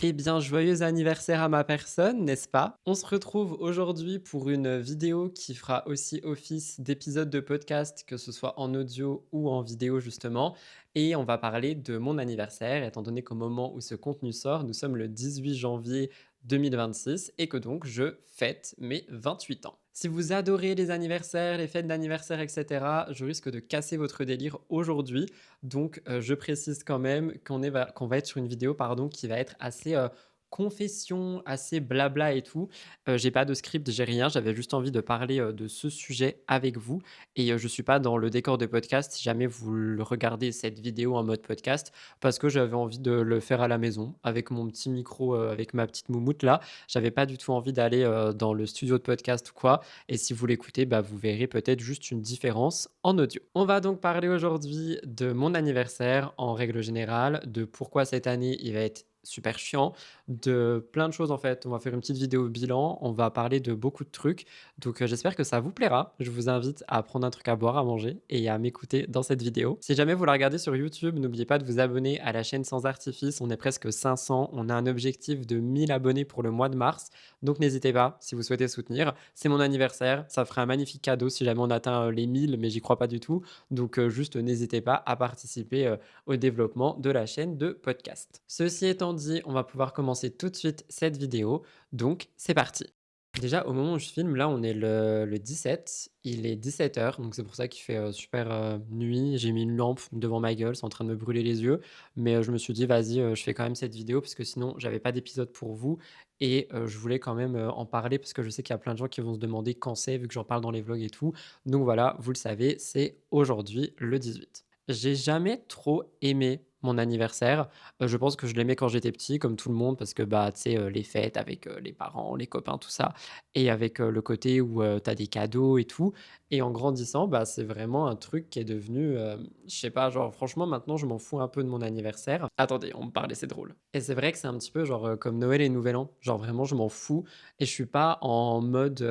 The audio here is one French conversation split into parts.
Eh bien, joyeux anniversaire à ma personne, n'est-ce pas? On se retrouve aujourd'hui pour une vidéo qui fera aussi office d'épisode de podcast, que ce soit en audio ou en vidéo justement. Et on va parler de mon anniversaire, étant donné qu'au moment où ce contenu sort, nous sommes le 18 janvier 2026 et que donc je fête mes 28 ans. Si vous adorez les anniversaires, les fêtes d'anniversaire, etc., je risque de casser votre délire aujourd'hui. Donc, je précise quand même qu'on va être sur une vidéo, pardon, qui va être assez, confession, assez blabla et tout. J'ai pas de script, j'ai rien, j'avais juste envie de parler, de ce sujet avec vous et je suis pas dans le décor de podcast si jamais vous le regardez cette vidéo en mode podcast, parce que j'avais envie de le faire à la maison avec mon petit micro, avec ma petite moumoute là. J'avais pas du tout envie d'aller, dans le studio de podcast ou quoi et si vous l'écoutez, bah, vous verrez peut-être juste une différence en audio. On va donc parler aujourd'hui de mon anniversaire en règle générale, de pourquoi cette année il va être super chiant, de plein de choses en fait. On va faire une petite vidéo bilan, on va parler de beaucoup de trucs. Donc j'espère que ça vous plaira. Je vous invite à prendre un truc à boire, à manger et à m'écouter dans cette vidéo. Si jamais vous la regardez sur YouTube, n'oubliez pas de vous abonner à la chaîne Sans Artifice. On est presque 500. On a un objectif de 1000 abonnés pour le mois de mars. Donc n'hésitez pas si vous souhaitez soutenir. C'est mon anniversaire, ça ferait un magnifique cadeau si jamais on atteint les 1000, mais j'y crois pas du tout. Donc juste n'hésitez pas à participer au développement de la chaîne de podcast. Ceci étant dit, on va pouvoir commencer tout de suite cette vidéo. Donc c'est parti. Déjà, au moment où je filme, là, on est le 17, il est 17 h, donc c'est pour ça qu'il fait super nuit. J'ai mis une lampe devant ma gueule, c'est en train de me brûler les yeux. Mais je me suis dit, vas-y, je fais quand même cette vidéo parce que sinon, j'avais pas d'épisode pour vous. Et je voulais quand même en parler parce que je sais qu'il y a plein de gens qui vont se demander quand c'est, vu que j'en parle dans les vlogs et tout. Donc voilà, vous le savez, c'est aujourd'hui le 18. J'ai jamais trop aimé mon anniversaire. Je pense que je l'aimais quand j'étais petit, comme tout le monde, parce que, bah, tu sais, les fêtes avec, les parents, les copains, tout ça et avec, le côté où, tu as des cadeaux et tout et en grandissant, bah, c'est vraiment un truc qui est devenu, je sais pas, genre franchement maintenant je m'en fous un peu de mon anniversaire. Attendez, on me parlait, c'est drôle et c'est vrai que c'est un petit peu genre, comme Noël et Nouvel An. Genre vraiment je m'en fous et je suis pas en mode,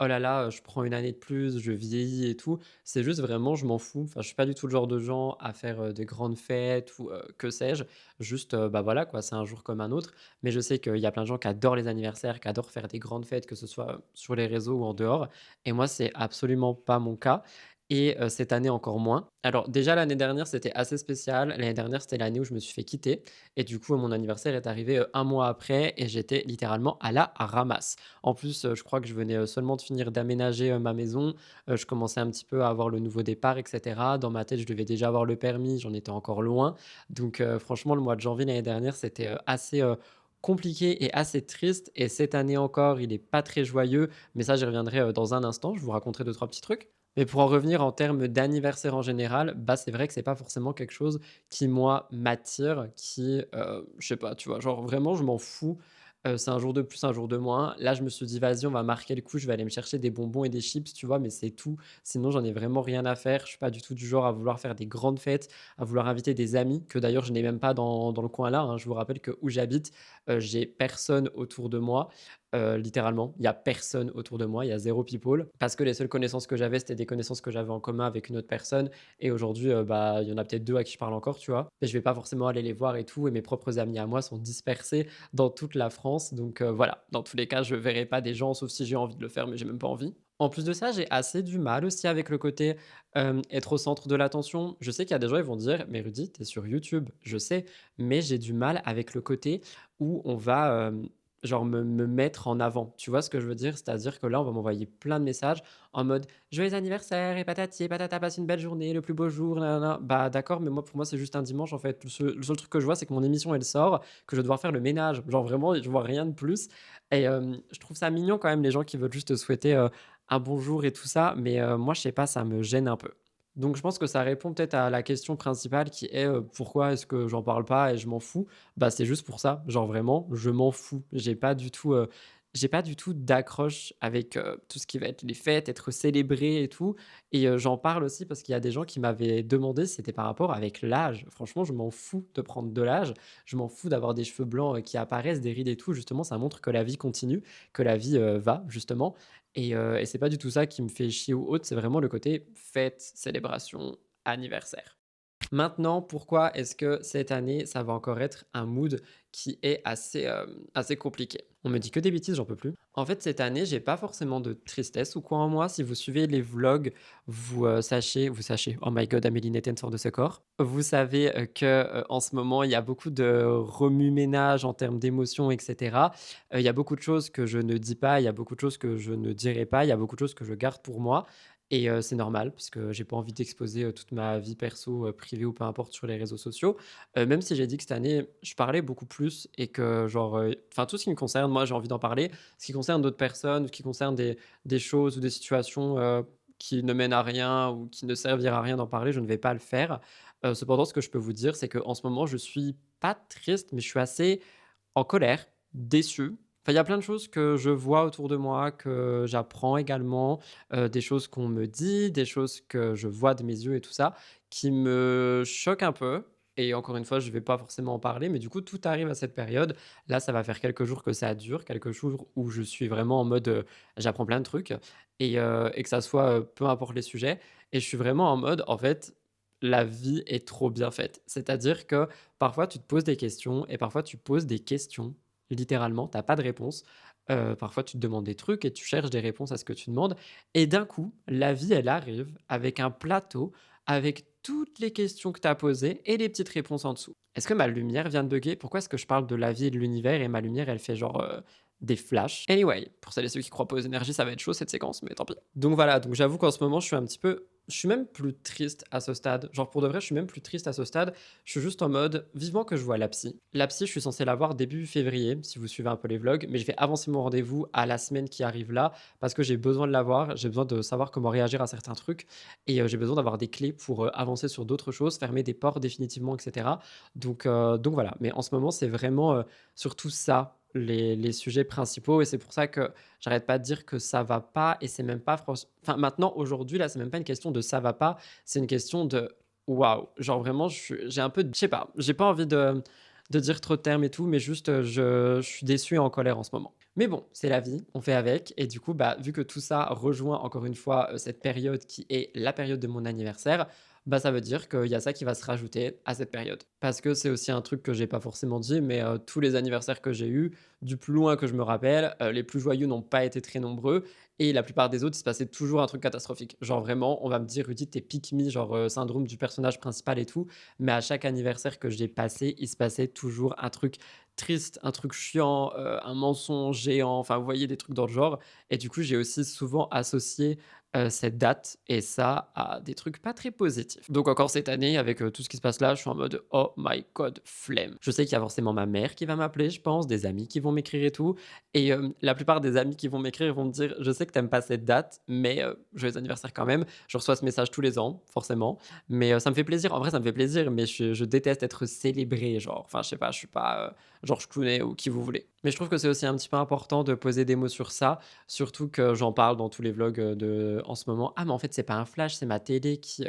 «Oh là là, je prends une année de plus, je vieillis et tout». C'est juste vraiment je m'en fous. Enfin, je suis pas du tout le genre de gens à faire, des grandes fêtes ou, que sais-je. Juste, bah, voilà quoi, c'est un jour comme un autre. Mais je sais qu'il y a plein de gens qui adorent les anniversaires, qui adorent faire des grandes fêtes, que ce soit sur les réseaux ou en dehors. Et moi, c'est absolument pas mon cas. Et cette année encore moins. Alors déjà l'année dernière, c'était assez spécial. L'année dernière, c'était l'année où je me suis fait quitter et du coup, mon anniversaire est arrivé, 1 mois après et j'étais littéralement à la ramasse. En plus, je crois que je venais, seulement de finir d'aménager, ma maison. Je commençais un petit peu à avoir le nouveau départ et cetera. Dans ma tête, je devais déjà avoir le permis, j'en étais encore loin. Donc franchement, le mois de janvier l'année dernière, c'était, assez, compliqué et assez triste et cette année encore, il est pas très joyeux, mais ça, j'y reviendrai, dans un instant. Je vous raconterai deux trois petits trucs. Mais pour en revenir en termes d'anniversaire en général, bah, c'est vrai que c'est pas forcément quelque chose qui, moi, m'attire, qui, je sais pas, tu vois? Genre vraiment, je m'en fous. C'est un jour de plus, un jour de moins. Là, je me suis dit: «Vas-y, on va marquer le coup, je vais aller me chercher des bonbons et des chips», tu vois? Mais c'est tout. Sinon, j'en ai vraiment rien à faire. Je suis pas du tout du genre à vouloir faire des grandes fêtes, à vouloir inviter des amis, que d'ailleurs je n'ai même pas dans le coin là, hein. Je vous rappelle que où j'habite, j'ai personne autour de moi. Littéralement, il y a personne autour de moi, il y a zéro people. Parce que les seules connaissances que j'avais, c'était des connaissances que j'avais en commun avec une autre personne et aujourd'hui, bah, il y en a peut-être 2 à qui je parle encore, tu vois? Mais je vais pas forcément aller les voir et tout et mes propres amis à moi sont dispersés dans toute la France donc voilà. Dans tous les cas, je verrai pas des gens sauf si j'ai envie de le faire, mais j'ai même pas envie. En plus de ça, j'ai assez du mal aussi avec le côté, être au centre de l'attention. Je sais qu'il y a des gens, ils vont dire: «Mais Rudy, tu es sur YouTube». Je sais, mais j'ai du mal avec le côté où on va, genre me mettre en avant. Tu vois ce que je veux dire? C'est-à-dire que là, on va m'envoyer plein de messages en mode: «Joyeux anniversaire et patati et patata, passe une belle journée, le plus beau jour, na na na». Bah, d'accord, mais moi, pour moi, c'est juste un dimanche, en fait. Le seul truc que je vois, c'est que mon émission, elle sort, que je vais devoir faire le ménage. Genre vraiment, je vois rien de plus et je trouve ça mignon quand même, les gens qui veulent juste te souhaiter, un bonjour et tout ça, mais moi, je sais pas, ça me gêne un peu. Donc je pense que ça répond peut-être à la question principale qui est, pourquoi est-ce que j'en parle pas et je m'en fous? Bah, c'est juste pour ça, genre vraiment, je m'en fous. J'ai pas du tout d'accroche avec, tout ce qui va être les fêtes, être célébré et tout et j'en parle aussi parce qu'il y a des gens qui m'avaient demandé si c'était par rapport avec l'âge. Franchement, je m'en fous de prendre de l'âge, je m'en fous d'avoir des cheveux blancs, qui apparaissent, des rides et tout. Justement, ça montre que la vie continue, que la vie, va justement et c'est pas du tout ça qui me fait chier ou autre, c'est vraiment le côté fête, célébration, anniversaire. Maintenant, pourquoi est-ce que cette année, ça va encore être un mood qui est assez compliqué? On me dit que des bêtises, j'en peux plus. En fait, cette année, j'ai pas forcément de tristesse ou quoi en moi. Si vous suivez les vlogs, vous sachez, oh my god, Amélie Netten sort de ce corps. Vous savez en ce moment, il y a beaucoup de remue-ménage en termes d'émotions, etc. Il y a beaucoup de choses que je ne dis pas, il y a beaucoup de choses que je ne dirai pas, il y a beaucoup de choses que je garde pour moi. Et c'est normal puisque j'ai pas envie d'exposer, toute ma vie perso, privée ou peu importe sur les réseaux sociaux. Même si j'ai dit que cette année, je parlais beaucoup plus et que genre, enfin tout ce qui me concerne, moi j'ai envie d'en parler. Ce qui concerne d'autres personnes, ce qui concerne des choses ou des situations, qui ne mènent à rien ou qui ne servira à rien d'en parler, je ne vais pas le faire. Cependant, ce que je peux vous dire, c'est qu'en ce moment, je suis pas triste, mais je suis assez en colère, déçu. Enfin, il y a plein de choses que je vois autour de moi, que j'apprends également, des choses qu'on me dit, des choses que je vois de mes yeux et tout ça, qui me choquent un peu et encore une fois, je vais pas forcément en parler, mais du coup, tout arrive à cette période. Là, ça va faire quelques jours que ça dure, quelques jours où je suis vraiment en mode, j'apprends plein de trucs et que ça soit, peu importe les sujets et je suis vraiment en mode, en fait, la vie est trop bien faite. C'est-à-dire que parfois, tu te poses des questions et parfois, tu poses des questions. Littéralement, tu as pas de réponse. Parfois, tu te demandes des trucs et tu cherches des réponses à ce que tu demandes. Et d'un coup, la vie, elle arrive avec un plateau, avec toutes les questions que tu as posées et les petites réponses en dessous. Est-ce que ma lumière vient de bugger? Pourquoi est-ce que je parle de la vie et de l'univers et ma lumière, elle fait genre des flashs? Anyway, pour celles et ceux qui croient pas aux énergies, ça va être chaud cette séquence, mais tant pis. Donc voilà, donc j'avoue qu'en ce moment, je suis un petit peu. Je suis même plus triste à ce stade. Genre pour de vrai, je suis même plus triste à ce stade. Je suis juste en mode, vivement que je vois la psy. La psy, je suis censé la voir début février, si vous suivez un peu les vlogs, mais je vais avancer mon rendez-vous à la semaine qui arrive là, parce que j'ai besoin de la voir, j'ai besoin de savoir comment réagir à certains trucs, et j'ai besoin d'avoir des clés pour avancer sur d'autres choses, fermer des portes définitivement, etc. Donc voilà, mais en ce moment, c'est vraiment surtout ça, les sujets principaux, et c'est pour ça que j'arrête pas de dire que ça va pas, et c'est même pas... Enfin, maintenant, aujourd'hui, là, c'est même pas une question de ça va pas, c'est une question de waouh, genre vraiment, j'ai un peu, je sais pas, j'ai pas envie de dire trop de termes et tout, mais juste, je suis déçu et en colère en ce moment. Mais bon, c'est la vie, on fait avec, et du coup, bah, vu que tout ça rejoint encore une fois cette période qui est la période de mon anniversaire, bah, ça veut dire qu'il y a ça qui va se rajouter à cette période. Parce que c'est aussi un truc que j'ai pas forcément dit, mais tous les anniversaires que j'ai eus, du plus loin que je me rappelle, les plus joyeux n'ont pas été très nombreux, et la plupart des autres, il se passait toujours un truc catastrophique. Genre vraiment, on va me dire: «Rudy, t'es pick me», genre, syndrome du personnage principal et tout. Mais à chaque anniversaire que j'ai passé, il se passait toujours un truc triste, un truc chiant, un mensonge géant, enfin, vous voyez, des trucs dans le genre. Et du coup, j'ai aussi souvent associé, cette date et ça à des trucs pas très positifs. Donc encore cette année, avec, tout ce qui se passe là, je suis en mode: «Oh my god, flemme». Je sais qu'il y a forcément ma mère qui va m'appeler, je pense, des amis qui vont m'écrire et tout. Et la plupart des amis qui vont m'écrire vont me dire: «Je sais que t'aimes pas cette date, mais joyeux anniversaire quand même». Je reçois ce message tous les ans, forcément, mais ça me fait plaisir. En vrai, ça me fait plaisir, mais je déteste être célébré, genre. Enfin, je sais pas, je suis pas, George Clooney ou qui vous voulez. Mais je trouve que c'est aussi un petit peu important de poser des mots sur ça, surtout que j'en parle dans tous les vlogs, de en ce moment. Ah, mais en fait, c'est pas un flash, c'est ma télé qui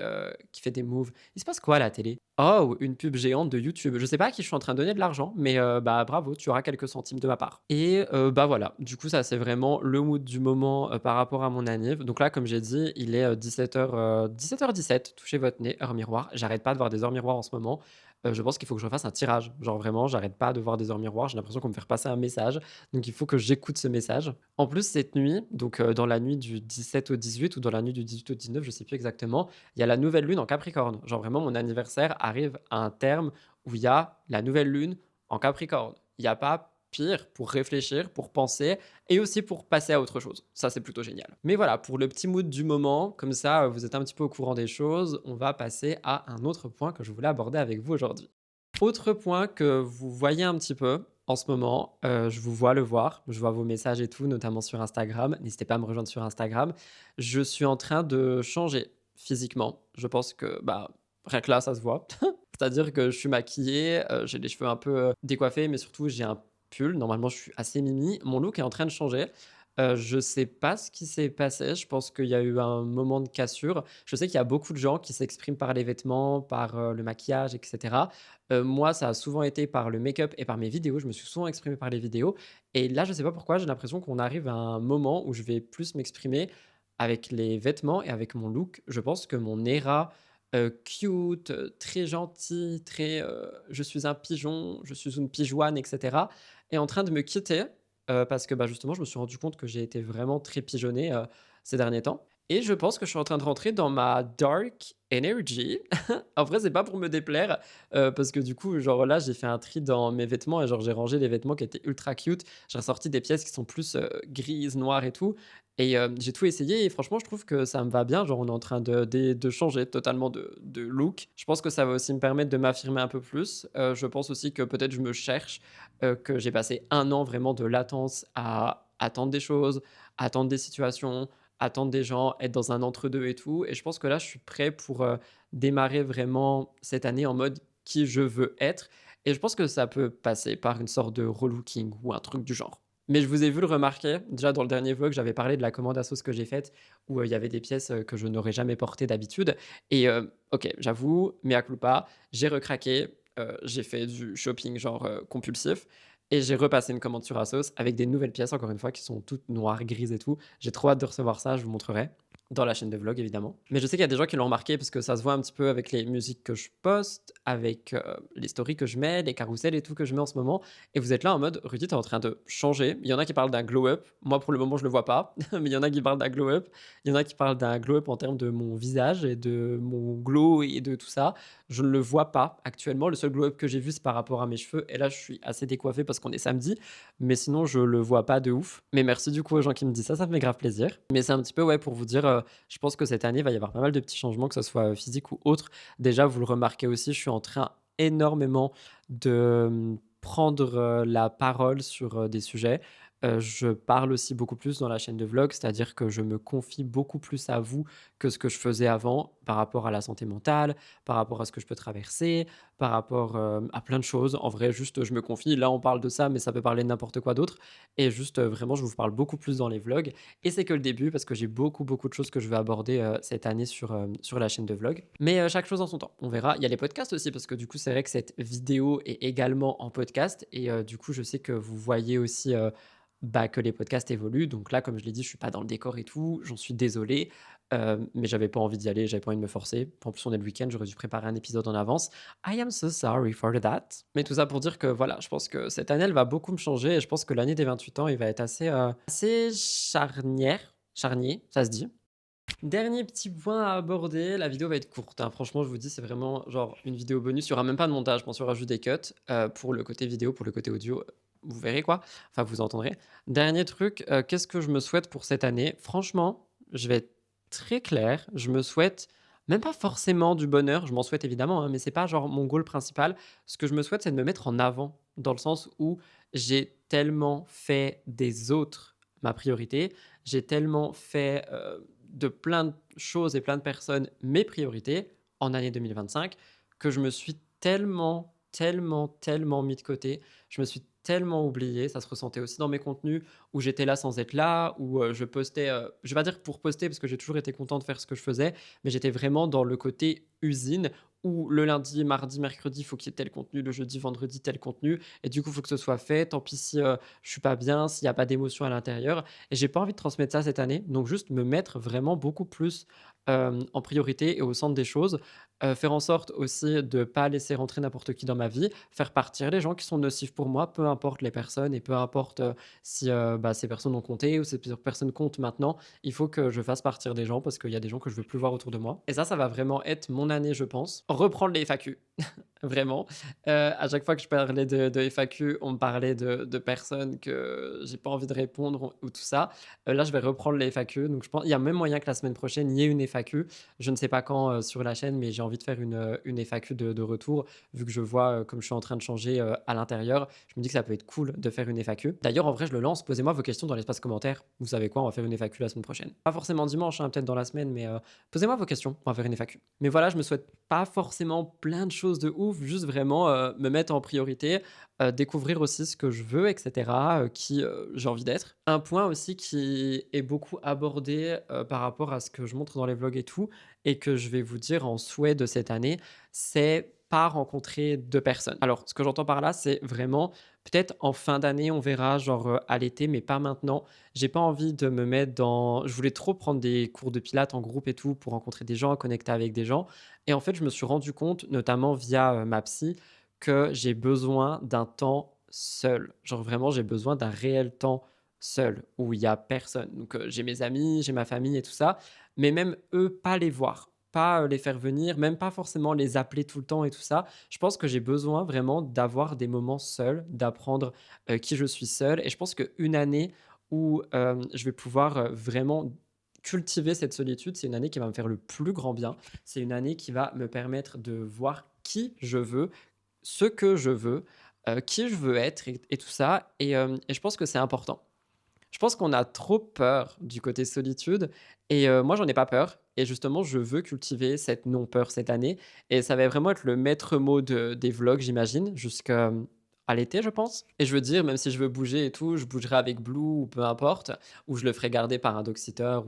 fait des moves. Il se passe quoi à la télé? Oh, une pub géante de YouTube. Je sais pas à qui je suis en train de donner de l'argent, mais bah, bravo, tu auras quelques centimes de ma part. Et bah, voilà, du coup, ça, c'est vraiment le mood du moment, par rapport à mon anniv. Donc là, comme j'ai dit, il est, 17h17, touchez votre nez, heure miroir. J'arrête pas de voir des heures miroirs en ce moment. Je pense qu'il faut que je refasse un tirage. Genre vraiment, j'arrête pas de voir des heures miroirs, j'ai l'impression qu'on me fait passer un message, donc il faut que j'écoute ce message. En plus, cette nuit, donc dans la nuit du 17 au 18 ou dans la nuit du 18 au 19, je sais plus exactement, il y a la nouvelle lune en Capricorne. Genre vraiment, mon anniversaire arrive à un terme où il y a la nouvelle lune en Capricorne. Il y a pas pire pour réfléchir, pour penser et aussi pour passer à autre chose. Ça, c'est plutôt génial. Mais voilà, pour le petit mood du moment, comme ça, vous êtes un petit peu au courant des choses, on va passer à un autre point que je voulais aborder avec vous aujourd'hui. Autre point que vous voyez un petit peu en ce moment, je vous vois le voir, je vois vos messages et tout, notamment sur Instagram. N'hésitez pas à me rejoindre sur Instagram. Je suis en train de changer physiquement. Je pense que, bah, rien que là, ça se voit. C'est-à-dire que je suis maquillée, j'ai les cheveux un peu, décoiffés, mais surtout j'ai un pull. Normalement, je suis assez mimi. Mon look est en train de changer. Je sais pas ce qui s'est passé. Je pense qu'il y a eu un moment de cassure. Je sais qu'il y a beaucoup de gens qui s'expriment par les vêtements, par, le maquillage et cetera. Moi, ça a souvent été par le make-up et par mes vidéos. Je me suis souvent exprimé par les vidéos et là, je sais pas pourquoi, j'ai l'impression qu'on arrive à un moment où je vais plus m'exprimer avec les vêtements et avec mon look. Je pense que mon era, cute, très gentil, très, «Je suis un pigeon, je suis une pigeonne» et cetera, est en train de me quitter, parce que, bah, justement, je me suis rendu compte que j'ai été vraiment très pigeonné, ces derniers temps et je pense que je suis en train de rentrer dans ma dark energy. En vrai, c'est pas pour me déplaire, parce que du coup, genre là, j'ai fait un tri dans mes vêtements et genre j'ai rangé les vêtements qui étaient ultra cute. J'ai ressorti des pièces qui sont plus, grises, noires et tout et j'ai tout essayé et franchement, je trouve que ça me va bien. Genre, on est en train de changer totalement de look. Je pense que ça va aussi me permettre de m'affirmer un peu plus. Je pense aussi que peut-être je me cherche, que j'ai passé un an vraiment de latence à attendre des choses, attendre des situations, attendre des gens, être dans un entre-deux et tout et je pense que là, je suis prêt pour, démarrer vraiment cette année en mode qui je veux être et je pense que ça peut passer par une sorte de relooking ou un truc du genre. Mais je vous ai vu le remarquer, déjà dans le dernier vlog, j'avais parlé de la commande à sauce que j'ai faite où, il y avait des pièces, que je n'aurais jamais portées d'habitude et OK, j'avoue, mea culpa, j'ai recraqué, j'ai fait du shopping genre, compulsif et j'ai repassé une commande sur ASOS avec des nouvelles pièces encore une fois qui sont toutes noires, grises et tout. J'ai trop hâte de recevoir ça, je vous montrerai. Dans la chaîne de vlog évidemment. Mais je sais qu'il y a des gens qui l'ont remarqué parce que ça se voit un petit peu avec les musiques que je poste, avec, les stories que je mets, les carousels et tout que je mets en ce moment et vous êtes là en mode: «Rudy, tu es en train de changer». Il y en a qui parlent d'un glow up. Moi, pour le moment, je le vois pas, mais il y en a qui parlent d'un glow up. Il y en a qui parlent d'un glow up en termes de mon visage et de mon glow et de tout ça. Je ne le vois pas actuellement. Le seul glow up que j'ai vu, c'est par rapport à mes cheveux et là, je suis assez décoiffé parce qu'on est samedi, mais sinon, je le vois pas de ouf. Mais merci du coup aux gens qui me disent ça me fait grave plaisir. Mais c'est un petit peu, ouais, pour vous dire, je pense que cette année, il va y avoir pas mal de petits changements, que ce soit physique ou autre. Déjà, vous le remarquez aussi, je suis en train énormément de prendre la parole sur des sujets. Je parle aussi beaucoup plus dans la chaîne de vlog, c'est-à-dire que je me confie beaucoup plus à vous que ce que je faisais avant par rapport à la santé mentale, par rapport à ce que je peux traverser, par rapport à plein de choses. En vrai, juste, je me confie. Là, on parle de ça, mais ça peut parler de n'importe quoi d'autre. Et juste, vraiment, je vous parle beaucoup plus dans les vlogs. Et c'est que le début parce que j'ai beaucoup, beaucoup de choses que je vais aborder, cette année sur la chaîne de vlog. Mais, chaque chose en son temps. On verra. Il y a les podcasts aussi parce que du coup, c'est vrai que cette vidéo est également en podcast et du coup, je sais que vous voyez aussi, bah, que les podcasts évoluent. Donc là, comme je l'ai dit, je suis pas dans le décor et tout, j'en suis désolé, mais j'avais pas envie d'y aller, j'avais pas envie de me forcer. En plus, on est le week-end, j'aurais dû préparer un épisode en avance. I am so sorry for that. Mais tout ça pour dire que voilà, je pense que cette année, elle va beaucoup me changer et je pense que l'année des 28 ans, il va être assez charnier, ça se dit. Dernier petit point à aborder, la vidéo va être courte, hein. Franchement, je vous dis, c'est vraiment genre une vidéo bonus. Il y aura même pas de montage, je pense qu'il y aura juste des cuts, pour le côté vidéo, pour le côté audio, vous verrez quoi, enfin vous entendrez. Dernier truc, qu'est-ce que je me souhaite pour cette année? Franchement, je vais être très clair, je me souhaite même pas forcément du bonheur, je m'en souhaite évidemment, hein, mais c'est pas genre mon goal principal. Ce que je me souhaite, c'est de me mettre en avant, dans le sens où j'ai tellement fait des autres ma priorité, j'ai tellement fait, de plein de choses et plein de personnes mes priorités en année 2025 que je me suis tellement, tellement, tellement mis de côté. Je me suis tellement oublié. Ça se ressentait aussi dans mes contenus où j'étais là sans être là, où je postais, je vais pas dire pour poster parce que j'ai toujours été content de faire ce que je faisais, mais j'étais vraiment dans le côté usine où le lundi, mardi, mercredi, il faut qu'il y ait tel contenu, le jeudi, vendredi, tel contenu. Et du coup, il faut que ce soit fait. Tant pis si je suis pas bien, s'il n'y a pas d'émotion à l'intérieur. Et j'ai pas envie de transmettre ça cette année. Donc juste me mettre vraiment beaucoup plus en priorité et au centre des choses. Faire en sorte aussi de pas laisser rentrer n'importe qui dans ma vie. Faire partir les gens qui sont nocifs pour moi, peu importe les personnes et peu importe si bah, ces personnes ont compté ou ces personnes comptent maintenant. Il faut que je fasse partir des gens parce qu'il y a des gens que je veux plus voir autour de moi. Et ça va vraiment être mon année, je pense. Reprendre les FAQ. Vraiment. À chaque fois que je parlais de FAQ, on me parlait de personnes que j'ai pas envie de répondre ou tout ça. Là, je vais reprendre les FAQ. Donc, je pense il y a même moyen que la semaine prochaine, il y ait une FAQ. Je ne sais pas quand sur la chaîne, mais j'ai envie de faire une FAQ de retour, vu que je vois comme je suis en train de changer à l'intérieur. Je me dis que ça peut être cool de faire une FAQ. D'ailleurs, en vrai, je le lance. Posez-moi vos questions dans l'espace commentaire. Vous savez quoi, on va faire une FAQ la semaine prochaine. Pas forcément dimanche, hein, peut-être dans la semaine, mais posez-moi vos questions. On va faire une FAQ. Mais voilà, je me souhaite pas forcément plein de choses de ouf, juste vraiment me mettre en priorité, découvrir aussi ce que je veux, etc., qui j'ai envie d'être. Un point aussi qui est beaucoup abordé par rapport à ce que je montre dans les vlogs et tout, et que je vais vous dire en souhait de cette année, c'est pas rencontrer deux personnes. Alors, ce que j'entends par là, c'est vraiment Peut-être en fin d'année, on verra, genre, à l'été, mais pas maintenant. J'ai pas envie de me mettre dans je voulais trop prendre des cours de pilates en groupe et tout pour rencontrer des gens, connecter avec des gens et en fait, je me suis rendu compte, notamment via, ma psy, que j'ai besoin d'un temps seul. Genre vraiment, j'ai besoin d'un réel temps seul où il y a personne. Donc, j'ai mes amis, j'ai ma famille et tout ça, mais même eux, pas les voir, pas, les faire venir, même pas forcément les appeler tout le temps et tout ça. Je pense que j'ai besoin vraiment d'avoir des moments seuls, d'apprendre, qui je suis seul et je pense qu'une année où, je vais pouvoir, vraiment cultiver cette solitude, c'est une année qui va me faire le plus grand bien. C'est une année qui va me permettre de voir qui je veux, ce que je veux, qui je veux être et tout ça et je pense que c'est important. Je pense qu'on a trop peur du côté solitude et moi j'en ai pas peur et justement je veux cultiver cette non peur cette année et ça va vraiment être le maître mot des vlogs j'imagine jusqu'à, à l'été je pense et je veux dire même si je veux bouger et tout, je bougerai avec Blue ou peu importe, ou je le ferai garder par un dog-sitter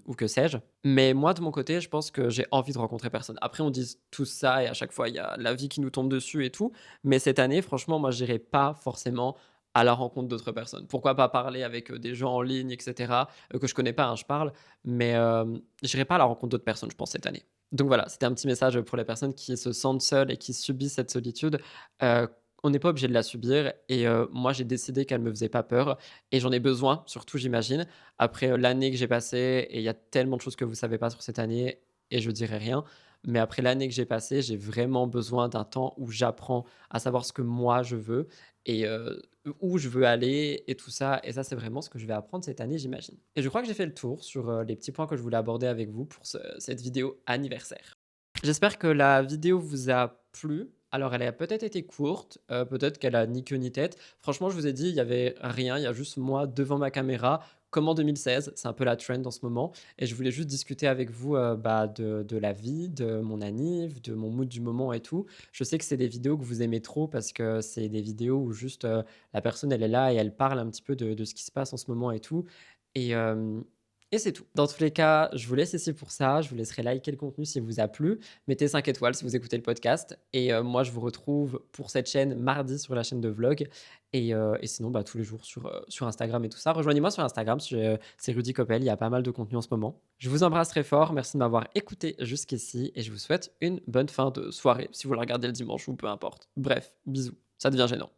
ou que sais-je. Mais moi de mon côté, je pense que j'ai envie de rencontrer personne. Après on dit tout ça et à chaque fois il y a la vie qui nous tombe dessus et tout, mais cette année franchement moi j'irai pas forcément à la rencontre d'autres personnes. Pourquoi pas parler avec, des gens en ligne et cetera, que je connais pas, hein, je parle, mais j'irai pas à la rencontre d'autres personnes, je pense, cette année. Donc voilà, c'était un petit message pour les personnes qui se sentent seules et qui subissent cette solitude. Heu, on n'est pas obligé de la subir et moi, j'ai décidé qu'elle me faisait pas peur et j'en ai besoin, surtout, j'imagine. Après, l'année que j'ai passée et il y a tellement de choses que vous savez pas sur cette année et je dirai rien, mais après l'année que j'ai passée, j'ai vraiment besoin d'un temps où j'apprends à savoir ce que moi je veux et où je veux aller et tout ça et ça, c'est vraiment ce que je vais apprendre cette année, j'imagine. Et je crois que j'ai fait le tour sur, les petits points que je voulais aborder avec vous pour cette vidéo anniversaire. J'espère que la vidéo vous a plu. Alors elle a peut-être été courte, peut-être qu'elle a ni queue ni tête. Franchement, je vous ai dit, il y avait rien, il y a juste moi devant ma caméra, comme en 2016, c'est un peu la trend en ce moment et je voulais juste discuter avec vous, bah, de la vie, de mon anniv, de mon mood du moment et tout. Je sais que c'est des vidéos que vous aimez trop parce que c'est des vidéos où juste, la personne elle est là et elle parle un petit peu de ce qui se passe en ce moment et tout et hem et c'est tout. Dans tous les cas, je vous laisse ici pour ça. Je vous laisserai liker le contenu s'il vous a plu. Mettez 5 étoiles si vous écoutez le podcast. Et moi, je vous retrouve pour cette chaîne mardi sur la chaîne de vlog. Et sinon, bah, tous les jours sur Instagram et tout ça. Rejoignez-moi sur Instagram, c'est Rudy Coppel. Il y a pas mal de contenu en ce moment. Je vous embrasse très fort. Merci de m'avoir écouté jusqu'ici. Et je vous souhaite une bonne fin de soirée si vous la regardez le dimanche ou peu importe. Bref, bisous. Ça devient gênant.